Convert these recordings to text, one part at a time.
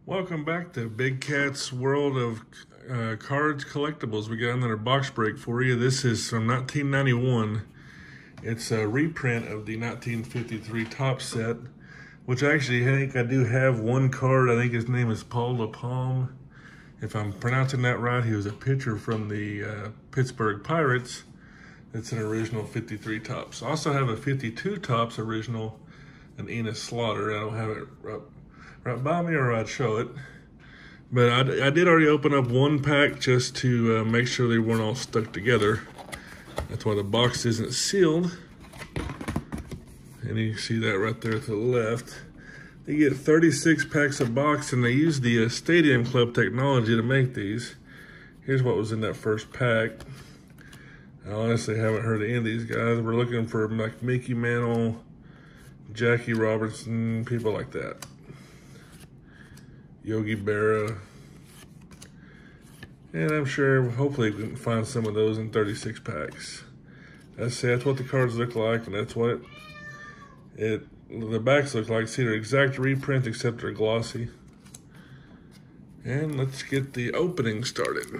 Welcome back to Big Cat's World of Cards Collectibles. We got another box break for you. This is from 1991. It's a reprint of the 1953 top set, which actually I think I do have one card. I think his name is Paul LaPalme. If I'm pronouncing that right, he was a pitcher from the Pittsburgh Pirates. It's an original 53 tops. I also have a 52 tops original, an Enos Slaughter. I don't have it right by me, or I'd show it. But I did already open up one pack just to make sure they weren't all stuck together. That's why the box isn't sealed. And you see that right there to the left. They get 36 packs a box, and they use the Stadium Club technology to make these. Here's what was in that first pack. I honestly haven't heard of any of these guys. We're looking for like Mickey Mantle, Jackie Robertson, people like that. Yogi Berra. And I'm sure, hopefully, we can find some of those in 36 packs. That's what the cards look like, and that's what the backs look like. See, they're exact reprint, except they're glossy. And let's get the opening started.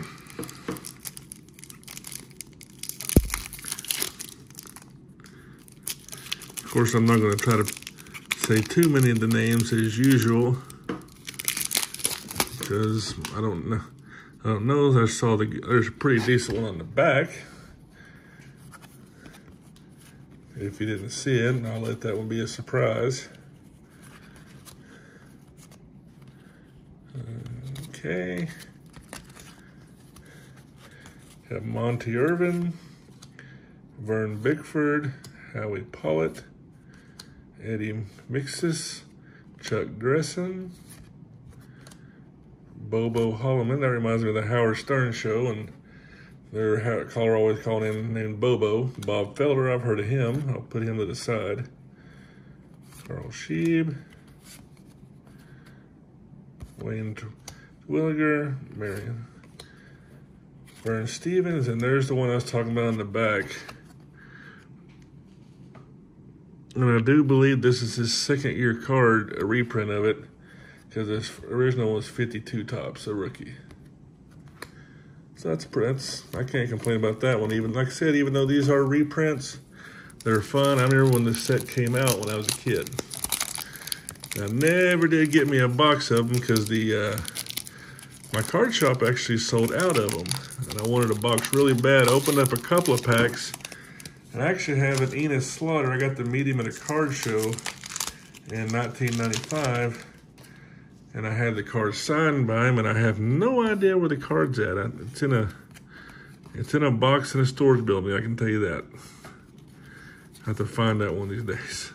Of course, I'm not going to try to say too many of the names as usual, because I don't know. I saw there's a pretty decent one on the back. If you didn't see it, I'll let that one be a surprise. Okay. Got Monty Irvin, Vern Bickford, Howie Pollitt, Eddie Mixis, Chuck Dressen, Bobo Holloman. That reminds me of the Howard Stern show, and their caller always called him named Bobo. Bob Felder, I've heard of him. I'll put him to the side. Carl Sheeb, Wayne Williger, Marion, Vern Stevens, and there's the one I was talking about on the back. And I do believe this is his second year card, a reprint of it, because this original was 52 tops, a rookie. So that's I can't complain about that one. Even like I said, even though these are reprints, they're fun. I remember when this set came out when I was a kid. I never did get me a box of them because my card shop actually sold out of them, and I wanted a box really bad. I opened up a couple of packs, and I actually have an Enos Slaughter. I got to meet him at a card show in 1995. And I had the card signed by him, and I have no idea where the card's at. It's in a box in a storage building, I can tell you that. I have to find that one these days.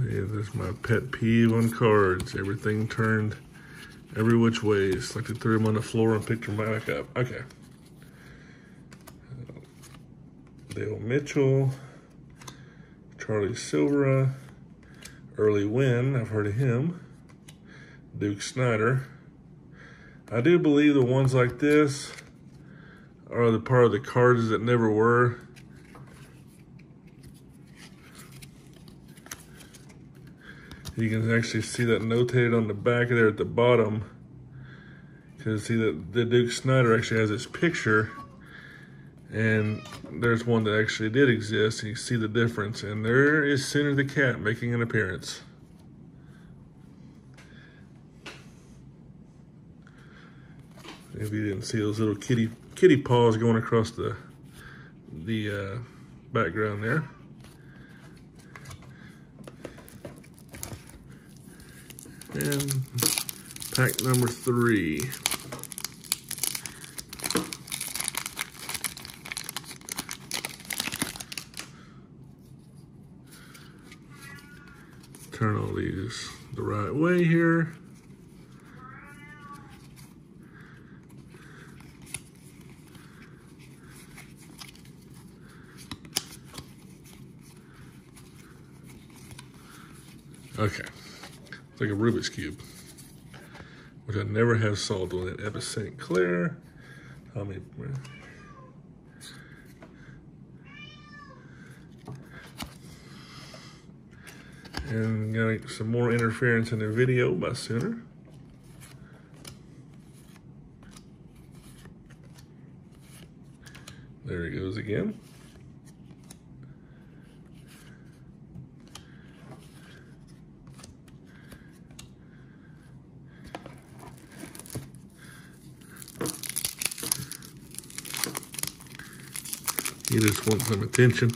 Yeah, that's my pet peeve on cards. Everything turned every which way. It's like they threw them on the floor and picked them back up. Okay. Dale Mitchell, Charlie Silvera, Early Wynn, I've heard of him. Duke Snider. I do believe the ones like this are the part of the cards that never were. You can actually see that notated on the back there at the bottom. Because see that the Duke Snider actually has his picture. And there's one that actually did exist, and you see the difference. And there is Center the Cat making an appearance. If you didn't see those little kitty paws going across the background there. And pack number 3. Turn all these the right way here. Okay, it's like a Rubik's Cube, which I never have solved on it. Ever St. Clair, Tommy. And got some more interference in the video by Sooner. There he goes again. He just wants some attention.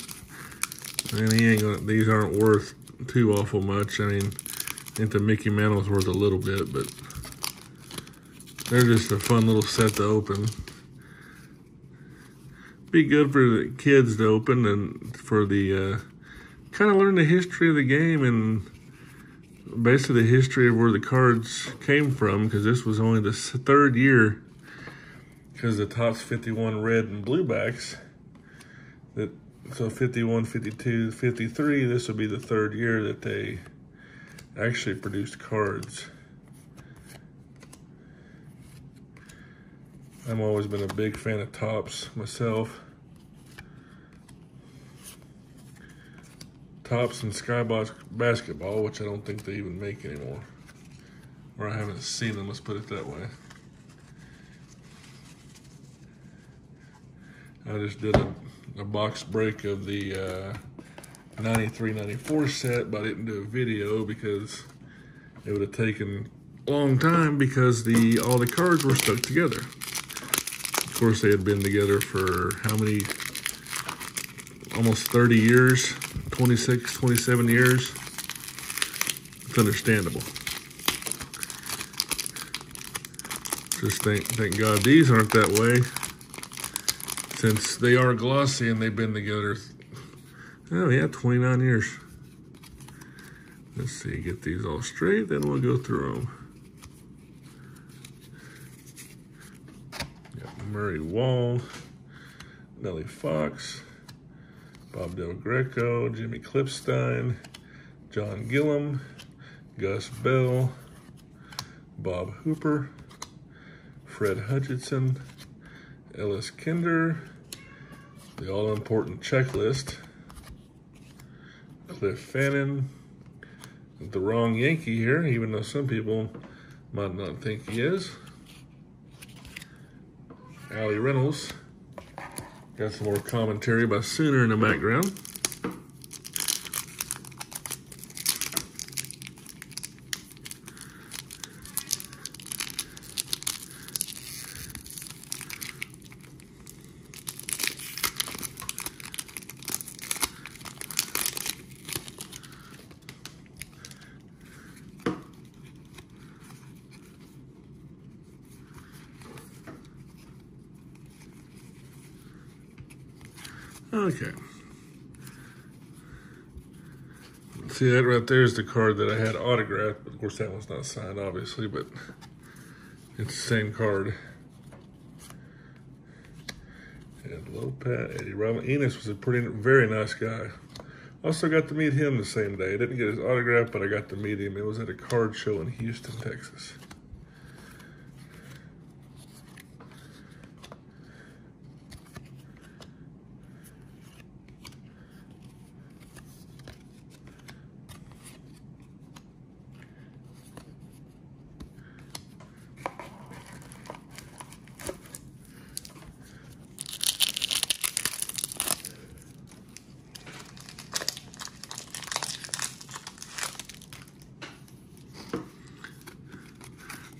And he ain't gonna, these aren't worth too awful much. I mean, I think the Mickey Mantle's worth a little bit, but they're just a fun little set to open. Be good for the kids to open and for the kind of learn the history of the game and basically the history of where the cards came from, because this was only the third year, because the Topps 51 red and blue backs, that so 51, 52, 53, this will be the third year that they actually produced cards. I've always been a big fan of Topps myself. Topps and Skybox basketball, which I don't think they even make anymore. Or I haven't seen them, let's put it that way. I just did a box break of the 93-94 set, but I didn't do a video because it would have taken a long time because all the cards were stuck together. Of course, they had been together for how many? Almost 30 years, 26, 27 years. It's understandable. Just thank God these aren't that way, since they are glossy and they've been together, oh yeah, 29 years. Let's see, get these all straight, then we'll go through them. Murray Wall, Nellie Fox, Bob Del Greco, Jimmy Clipstein, John Gillum, Gus Bell, Bob Hooper, Fred Hutchinson, Ellis Kinder, the all-important checklist, Cliff Fannin, the wrong Yankee here, even though some people might not think he is. Allie Reynolds. Got some more commentary by Sooner in the background. Okay. See, that right there is the card that I had autographed. Of course, that one's not signed, obviously, but it's the same card. And Lopez, Eddie Robin. Enos was a very nice guy. Also got to meet him the same day. I didn't get his autograph, but I got to meet him. It was at a card show in Houston, Texas.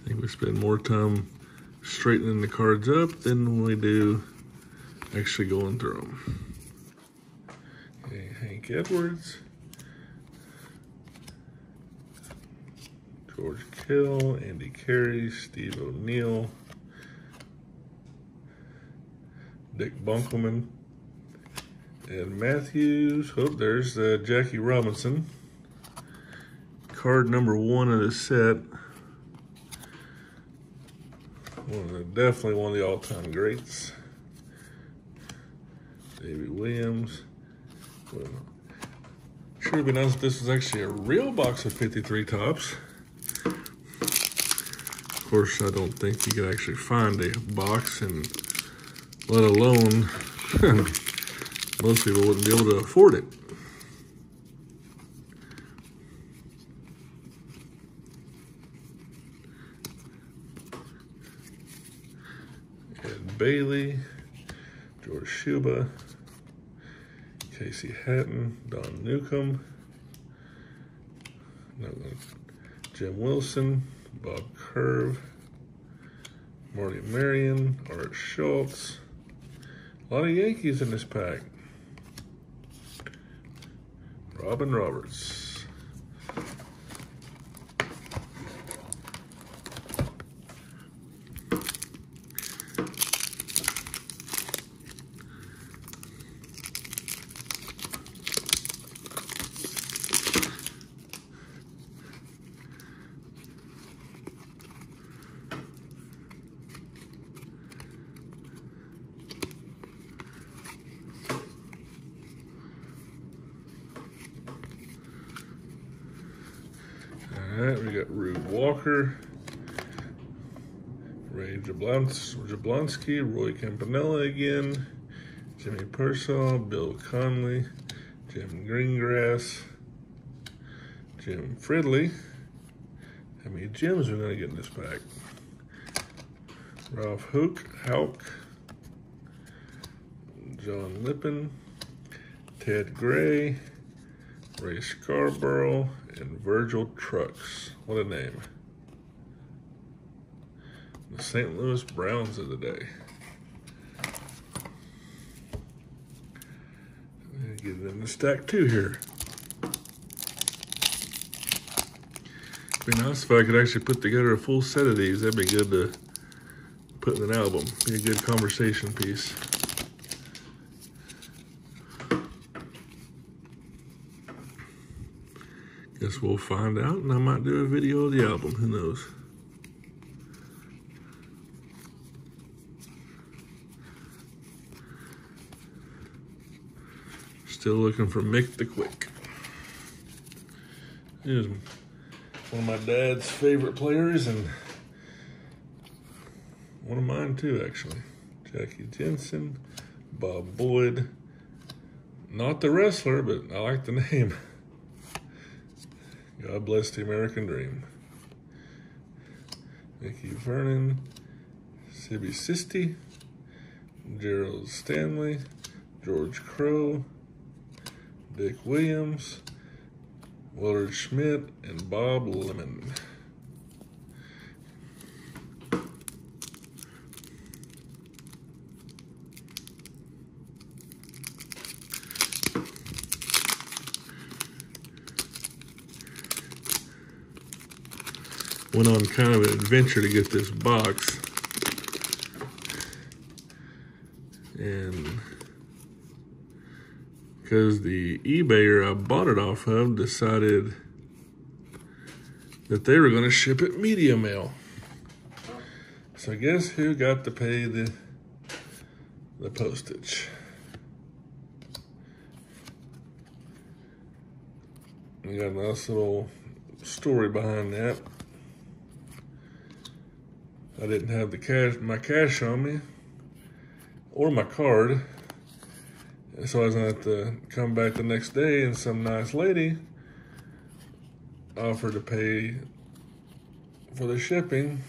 I think we spend more time straightening the cards up than we do actually going through them. Okay, Hank Edwards, George Kittle, Andy Carey, Steve O'Neill, Dick Bunkelman, Ed Matthews. Oh, there's Jackie Robinson. Card number 1 of the set. Definitely one of the all-time greats. Davey Williams. Well, sure would be nice if this was actually a real box of 53 Topps. Of course, I don't think you could actually find a box, and let alone most people wouldn't be able to afford it. Bailey, George Shuba, Casey Hatton, Don Newcomb, Jim Wilson, Bob Curve, Marty Marion, Art Schultz. A lot of Yankees in this pack. Robin Roberts. All right, we got Rube Walker, Ray Jablonski, Roy Campanella again, Jimmy Purcell, Bill Conley, Jim Greengrass, Jim Fridley. How many Jims are we gonna get in this pack? Ralph Hauk, John Lippin, Ted Gray, Ray Scarborough, and Virgil Trucks. What a name. The St. Louis Browns of the day. Get it in the stack two here. It'd be nice if I could actually put together a full set of these. That'd be good to put in an album. Be a good conversation piece. Guess we'll find out, and I might do a video of the album. Who knows? Still looking for Mick the Quick. He was one of my dad's favorite players, and one of mine too, actually. Jackie Jensen, Bob Boyd. Not the wrestler, but I like the name. God bless the American dream. Mickey Vernon, Sibby Sisti, Gerald Stanley, George Crow, Dick Williams, Willard Schmidt, and Bob Lemon. Went on kind of an adventure to get this box, and because the eBayer I bought it off of decided that they were going to ship it media mail. So guess who got to pay the postage? We got a nice little story behind that. I didn't have my cash on me or my card, so I was gonna have to come back the next day, and some nice lady offered to pay for the shipping,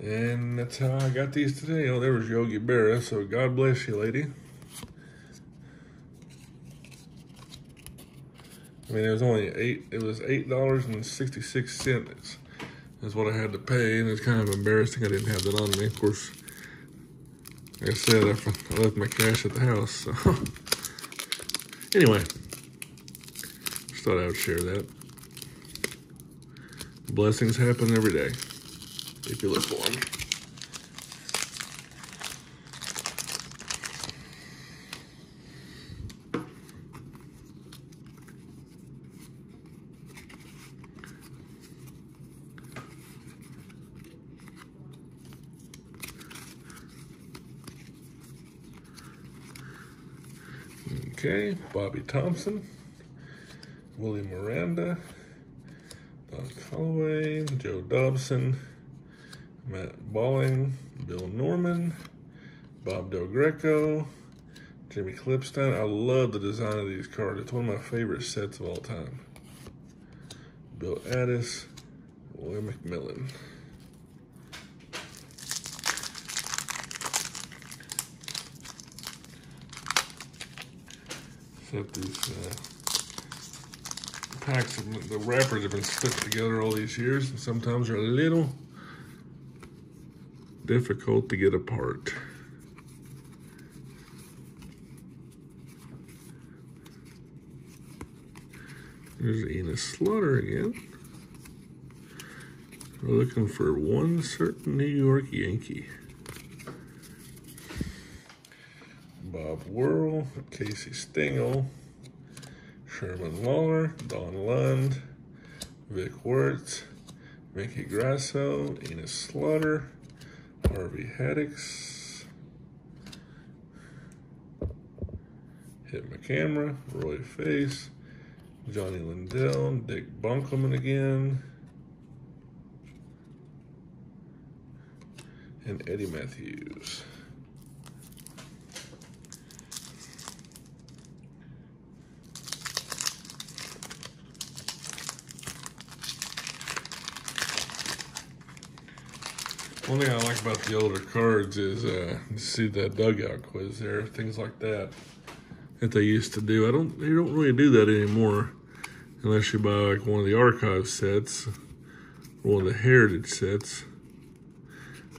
and that's how I got these today. Oh, there was Yogi Berra, so God bless you, lady. I mean, it was $8.66 is what I had to pay, and it's kind of embarrassing I didn't have that on me. Of course, like I said, I left my cash at the house, so. Anyway, just thought I would share that. Blessings happen every day, if you look for them. Okay, Bobby Thompson, Willie Miranda, Don Calloway, Joe Dobson, Matt Balling, Bill Norman, Bob Del Greco, Jimmy Clipstein. I love the design of these cards. It's one of my favorite sets of all time. Bill Addis, Willie McMillan. Except these packs, the wrappers have been stuck together all these years, and sometimes they're a little difficult to get apart. There's Enos Slaughter again. We're looking for one certain New York Yankee. Bob Whirl, Casey Stengel, Sherman Lawler, Don Lund, Vic Wertz, Mickey Grasso, Enos Slaughter, Harvey Haddix, Hit McCamera, Roy Face, Johnny Lindell, Dick Bunkelman again, and Eddie Matthews. One thing I like about the older cards is you see that dugout quiz there, things like that they used to do. They don't really do that anymore unless you buy like one of the archive sets or one of the heritage sets.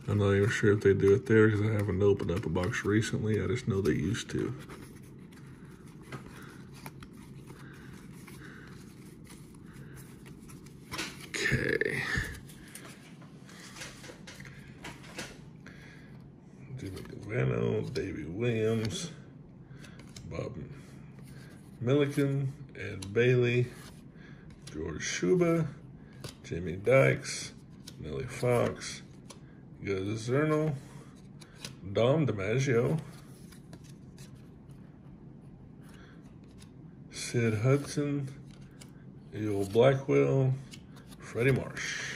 I'm not even sure if they do it there because I haven't opened up a box recently. I just know they used to. Okay. Jimmy Gavano, Davey Williams, Bob Milliken, Ed Bailey, George Schuba, Jimmy Dykes, Nellie Fox, Gus Zerno, Dom DiMaggio, Sid Hudson, Eel Blackwell, Freddie Marsh.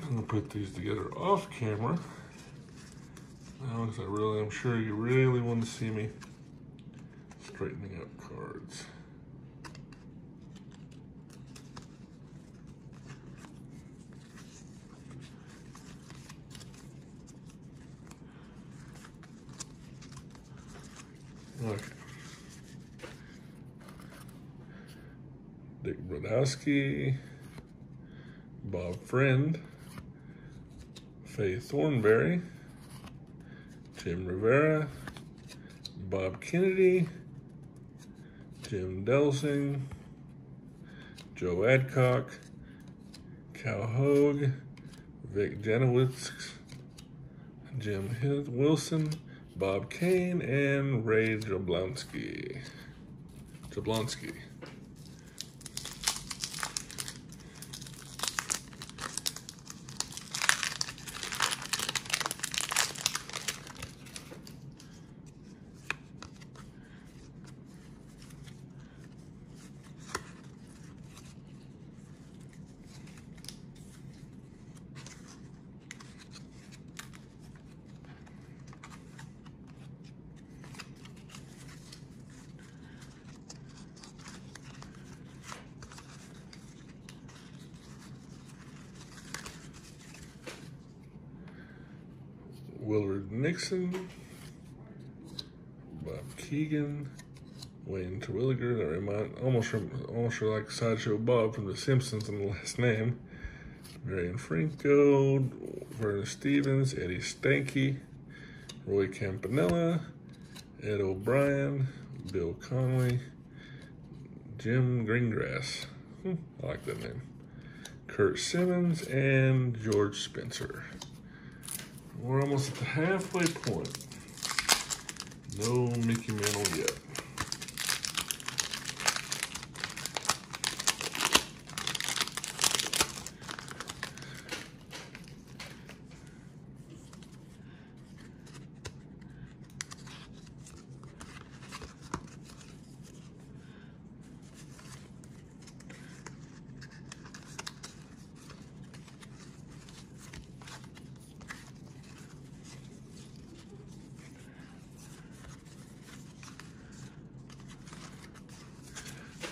I'm gonna put these together off camera now because I'm sure you really want to see me straightening up cards. Okay. Dick Brodowski, Bob Friend, Faye Thornberry, Jim Rivera, Bob Kennedy, Jim Delsing, Joe Adcock, Cal Hogue, Vic Janowitz, Jim Wilson, Bob Kane, and Ray Jablonski. Willard Nixon, Bob Keegan, Wayne Terwilliger. That reminds almost like Sideshow Bob from The Simpsons in the last name. Marion Franco, Vernon Stevens, Eddie Stanky, Roy Campanella, Ed O'Brien, Bill Conley, Jim Greengrass. I like that name. Kurt Simmons, and George Spencer. We're almost at the halfway point. No Mickey Mantle yet.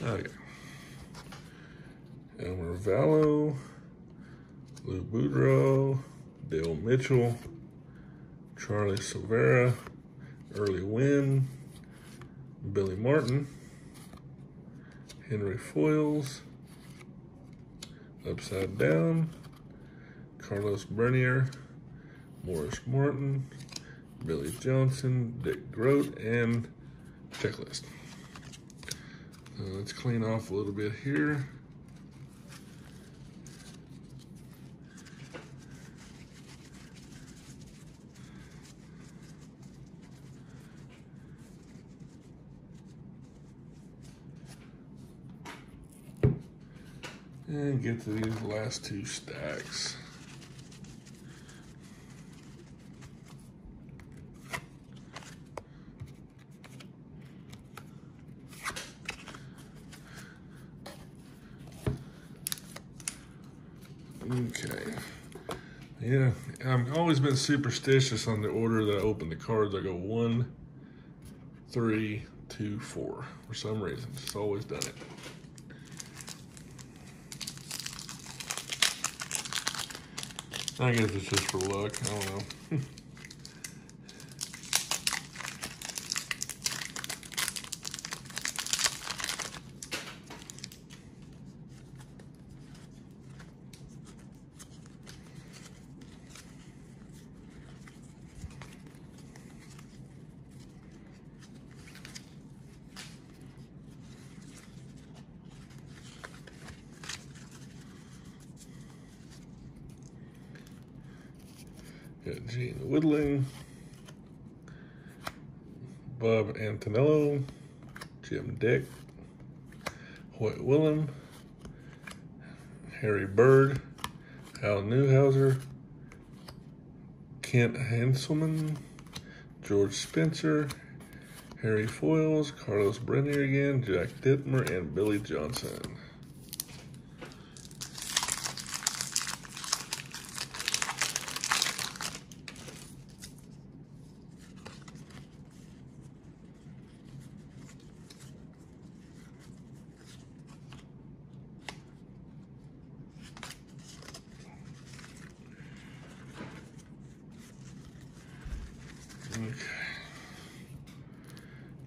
Okay. Elmer Vallow, Lou Boudreau, Dale Mitchell, Charlie Silvera, Early Wynn, Billy Martin, Henry Foyles, Upside Down, Carlos Bernier, Morris Martin, Billy Johnson, Dick Groat, and checklist. Let's clean off a little bit here. And get to these last two stacks. Okay. Yeah, I've always been superstitious on the order that I open the cards. I go 1, 3, 2, 4. For some reason, just always done it. I guess it's just for luck. I don't know. Got Gene Woodling, Bob Antonello, Jim Dick, Hoyt Willem, Harry Bird, Hal Newhouser, Kent Hanselman, George Spencer, Harry Foyles, Carlos Bernier again, Jack Dittmer, and Billy Johnson. Okay.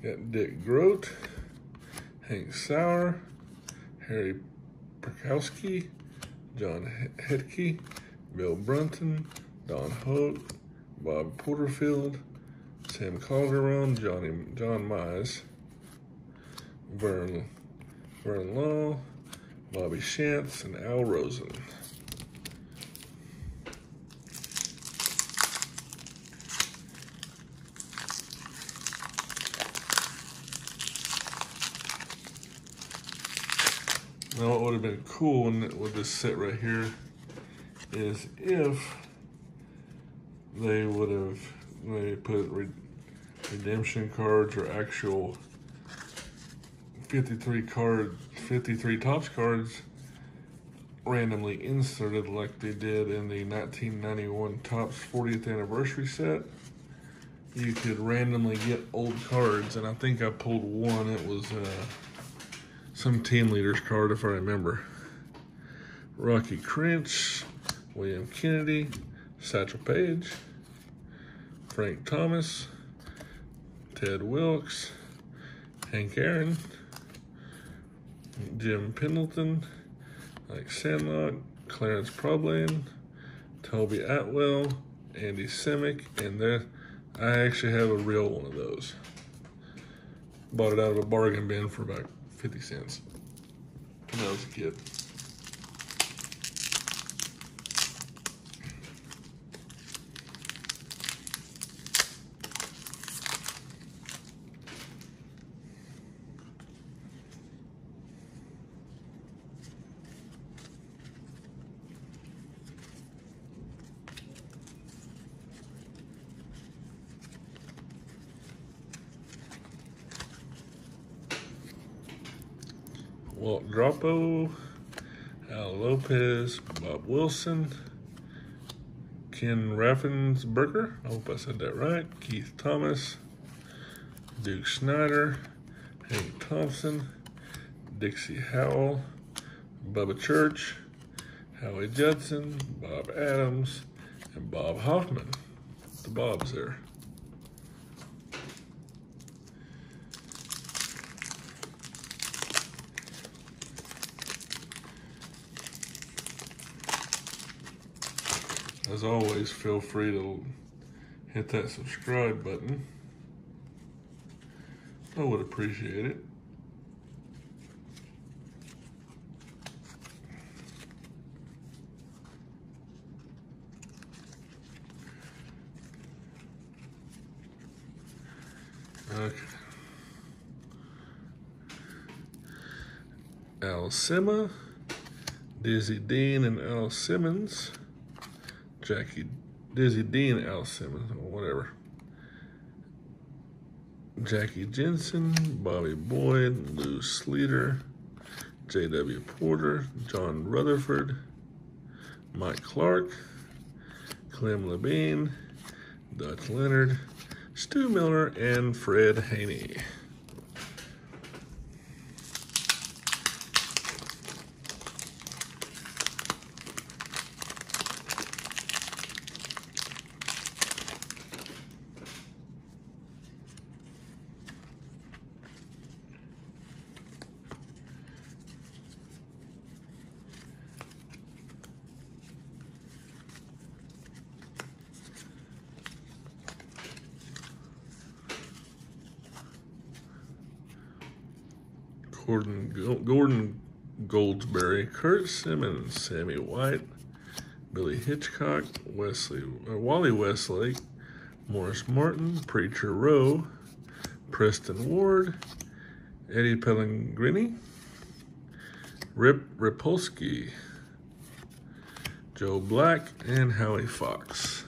Got Dick Groat, Hank Sauer, Harry Perkowski, John Hetke, Bill Brunton, Don Hope, Bob Porterfield, Sam Calderon, John Mize, Vern Law, Bobby Shantz, and Al Rosen. Now what would have been cool with this set right here is if they put redemption cards or actual 53 Topps cards randomly inserted like they did in the 1991 Topps 40th anniversary set. You could randomly get old cards, and I think I pulled one. It was some team leaders card, if I remember. Rocky Crinch, William Kennedy, Satchel Paige, Frank Thomas, Ted Wilkes, Hank Aaron, Jim Pendleton, Mike Sandlot, Clarence Problane, Toby Atwell, Andy Semick, and I actually have a real one of those. Bought it out of a bargain bin for about 50 cents when I was a kid. Walt Dropo, Al Lopez, Bob Wilson, Ken Raffensberger, I hope I said that right, Keith Thomas, Duke Snyder, Hank Thompson, Dixie Howell, Bubba Church, Howie Judson, Bob Adams, and Bob Hoffman. The Bobs there. As always, feel free to hit that subscribe button. I would appreciate it. Okay. Al Sima, Dizzy Dean and Al Simmons. Dizzy Dean, Al Simmons, or whatever. Jackie Jensen, Bobby Boyd, Lou Sleater, J.W. Porter, John Rutherford, Mike Clark, Clem Labine, Dutch Leonard, Stu Miller, and Fred Haney. Gordon Goldsberry, Kurt Simmons, Sammy White, Billy Hitchcock, Wally Westlake, Morris Martin, Preacher Rowe, Preston Ward, Eddie Pellegrini, Rip Rapolsky, Joe Black, and Howie Fox.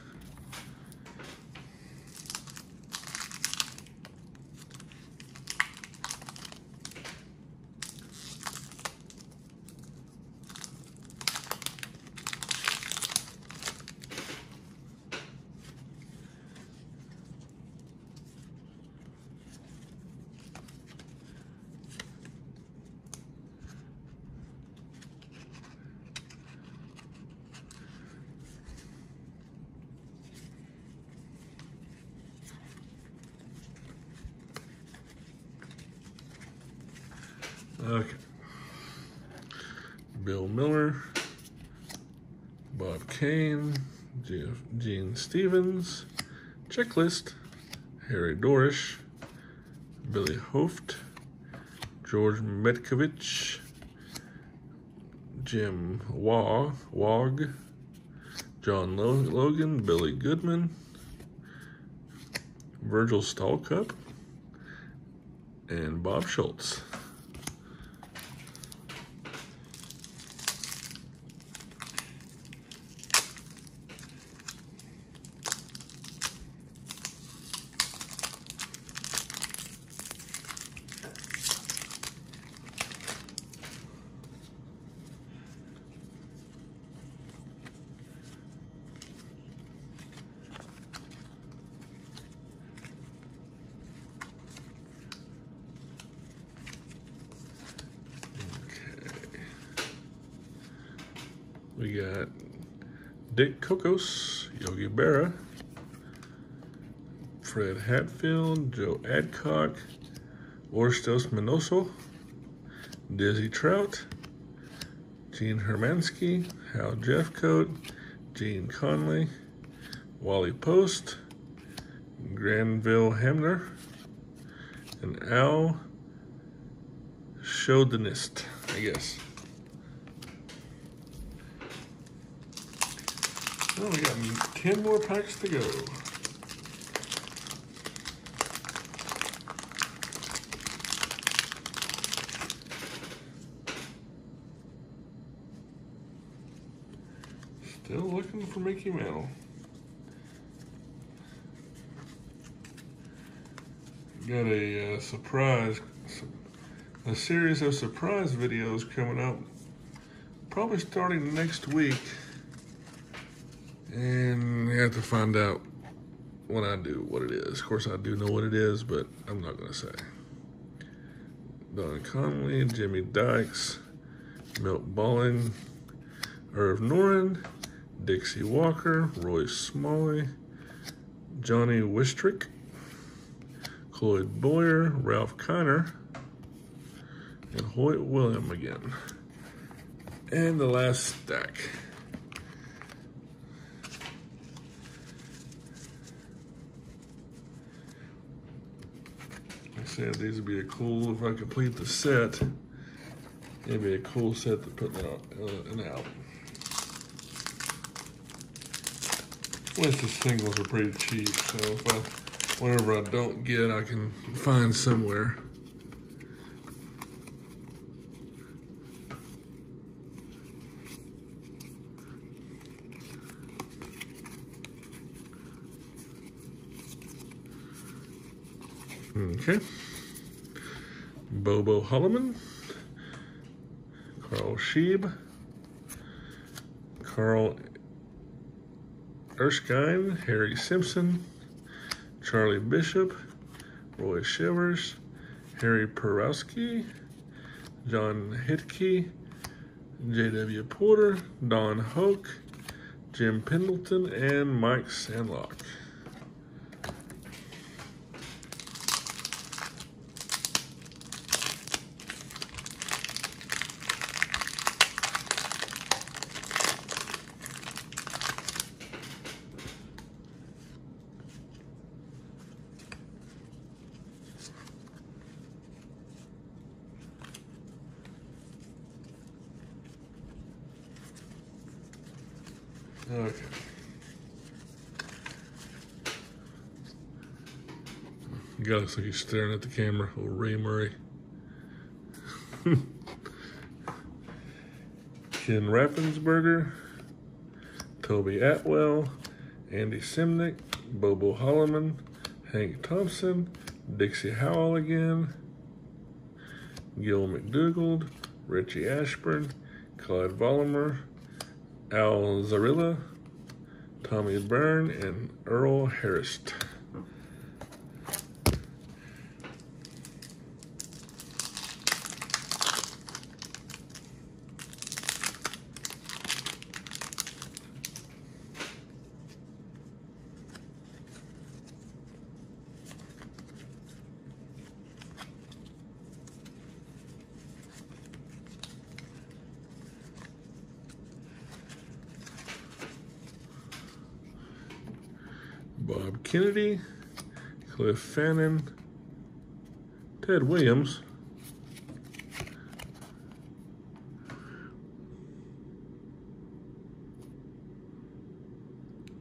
Okay. Bill Miller, Bob Kane, Gene Stevens, Checklist, Harry Dorish, Billy Hoft, George Metkovich, Jim Wog, John Logan, Billy Goodman, Virgil Stallcup, and Bob Schultz. We got Dick Kokos, Yogi Berra, Fred Hatfield, Joe Adcock, Orstos Minoso, Dizzy Trout, Gene Hermansky, Hal Jeffcoat, Gene Conley, Wally Post, Granville Hamner, and Al Chauvinist, I guess. Well, we got 10 more packs to go. Still looking for Mickey Mantle. Got a series of surprise videos coming up, probably starting next week. And we have to find out when I do what it is. Of course, I do know what it is, but I'm not going to say. Don Conley, Jimmy Dykes, Milt Balling, Irv Noren, Dixie Walker, Roy Smalley, Johnny Wistrick, Cloyd Boyer, Ralph Kiner, and Hoyt William again. And the last stack. Like I said, these would be a cool, if I complete the set, it'd be a cool set to put out an album. At least the singles are pretty cheap, so if whatever I don't get, I can find somewhere. Okay. Bobo Holloman, Carl Scheib, Carl Erskine, Harry Simpson, Charlie Bishop, Roy Shivers, Harry Perowski, John Hitkey, J.W. Porter, Don Hoke, Jim Pendleton, and Mike Sandlock. Okay. Guy looks like he's staring at the camera. Old Ray Murray. Ken Raffensperger, Toby Atwell, Andy Simnick, Bobo Holloman, Hank Thompson, Dixie Howell again, Gil McDougald, Richie Ashburn, Clyde Vollmer, Al Zarilla, Tommy Byrne, and Earl Harrist. Bob Kennedy, Cliff Fannin, Ted Williams,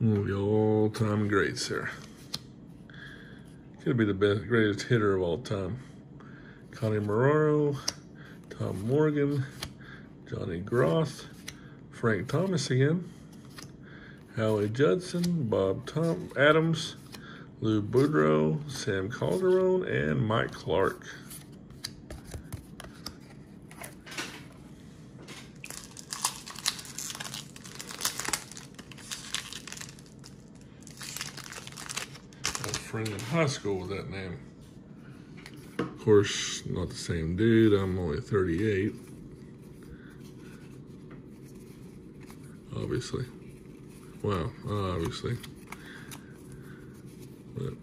the all-time greats there. Could be the greatest hitter of all time. Connie Moraro, Tom Morgan, Johnny Groth, Frank Thomas again, Howie Judson, Bob Adams, Lou Boudreau, Sam Calderon, and Mike Clark. I had a friend in high school with that name. Of course, not the same dude. I'm only 38. Obviously. Wow, obviously. But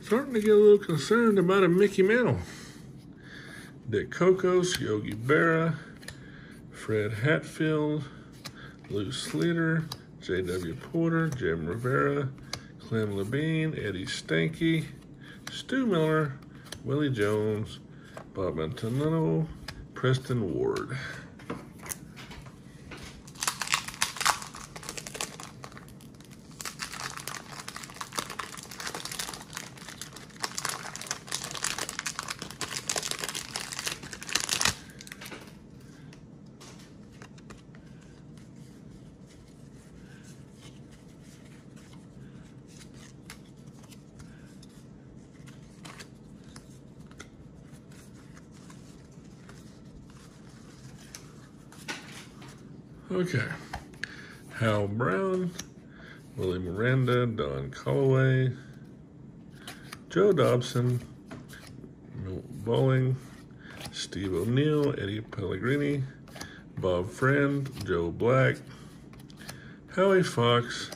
starting to get a little concerned about a Mickey Mantle. Dick Kokos, Yogi Berra, Fred Hatfield, Lou Sleater, J.W. Porter, Jim Rivera, Clem Labine, Eddie Stanky, Stu Miller, Willie Jones, Bob Antonello, Preston Ward. Okay, Hal Brown, Willie Miranda, Don Colloway, Joe Dobson, Bowling, Steve O'Neill, Eddie Pellegrini, Bob Friend, Joe Black, Howie Fox,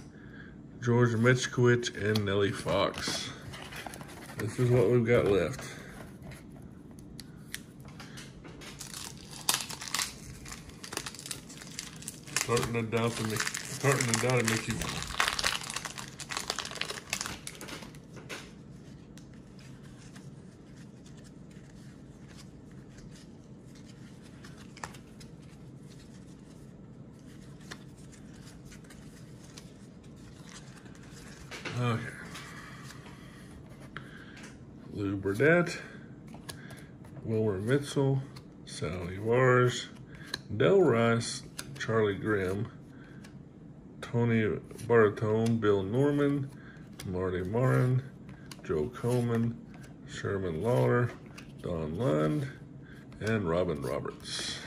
George Michkowicz, and Nellie Fox. This is what we've got left. Starting to doubt a Mickey Mantle. Okay. Lou Burdett, Wilmer Mitchell, Sally Vars, Del Rice, Charlie Grimm, Tony Baratone, Bill Norman, Marty Marin, Joe Coleman, Sherman Lawler, Don Lund, and Robin Roberts.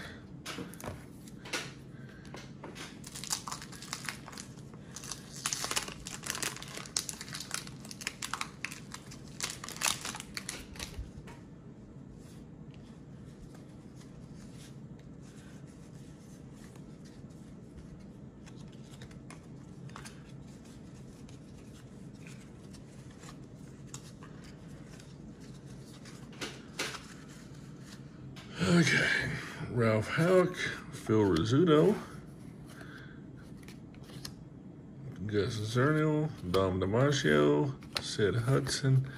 Okay, Ralph Houck, Phil Rizzuto, Gus Zernial, Dom DiMaggio, Sid Hudson,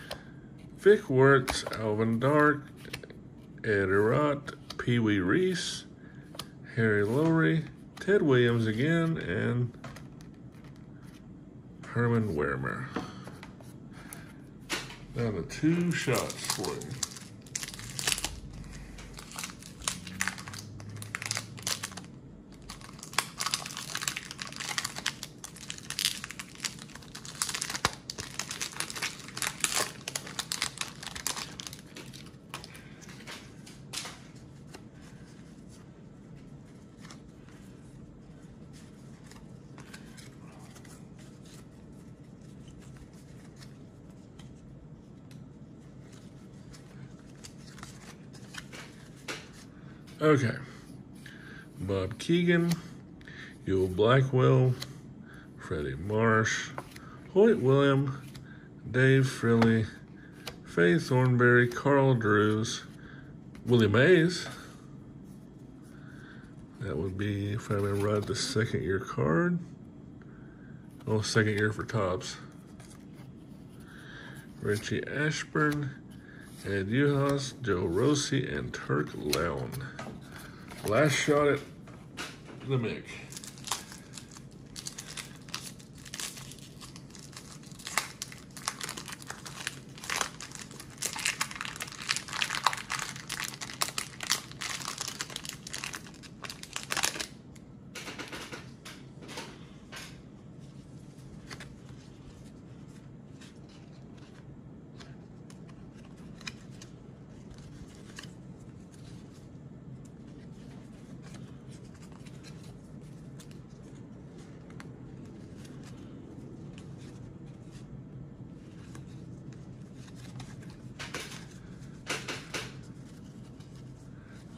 Vic Wertz, Alvin Dark, Ed Erott, Pee Wee Reese, Harry Lowry, Ted Williams again, and Herman Wermer. Down to 2 shots for you. Okay, Bob Keegan, Ewell Blackwell, Freddie Marsh, Hoyt William, Dave Frilly, Faye Thornberry, Carl Drews, Willie Mays. That would be, if I remember right, the 2nd year card. Oh, 2nd year for Topps. Richie Ashburn, Ed Uhas, Joe Rossi, and Turk Lown. Last shot at the Mick.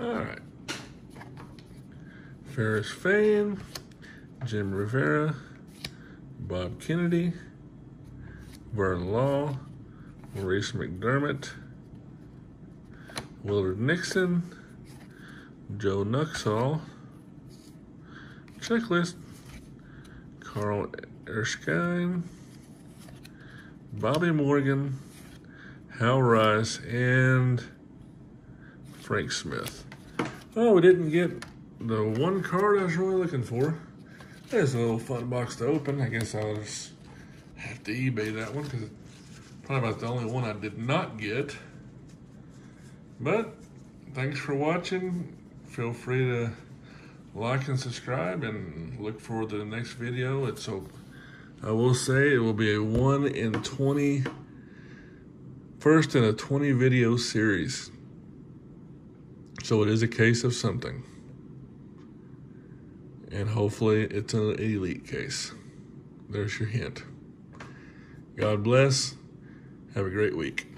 All right. Ferris Fain, Jim Rivera, Bob Kennedy, Vern Law, Maurice McDermott, Willard Nixon, Joe Nuxall, Checklist, Carl Erskine, Bobby Morgan, Hal Rice, and Frank Smith. Oh, we didn't get the one card I was really looking for. There's a little fun box to open. I guess I'll just have to eBay that one because it's probably about the only one I did not get. But thanks for watching. Feel free to like and subscribe and look forward to the next video. I will say it will be a 1 in 20, first in a 20 video series. So it is a case of something. And hopefully it's an elite case. There's your hint. God bless. Have a great week.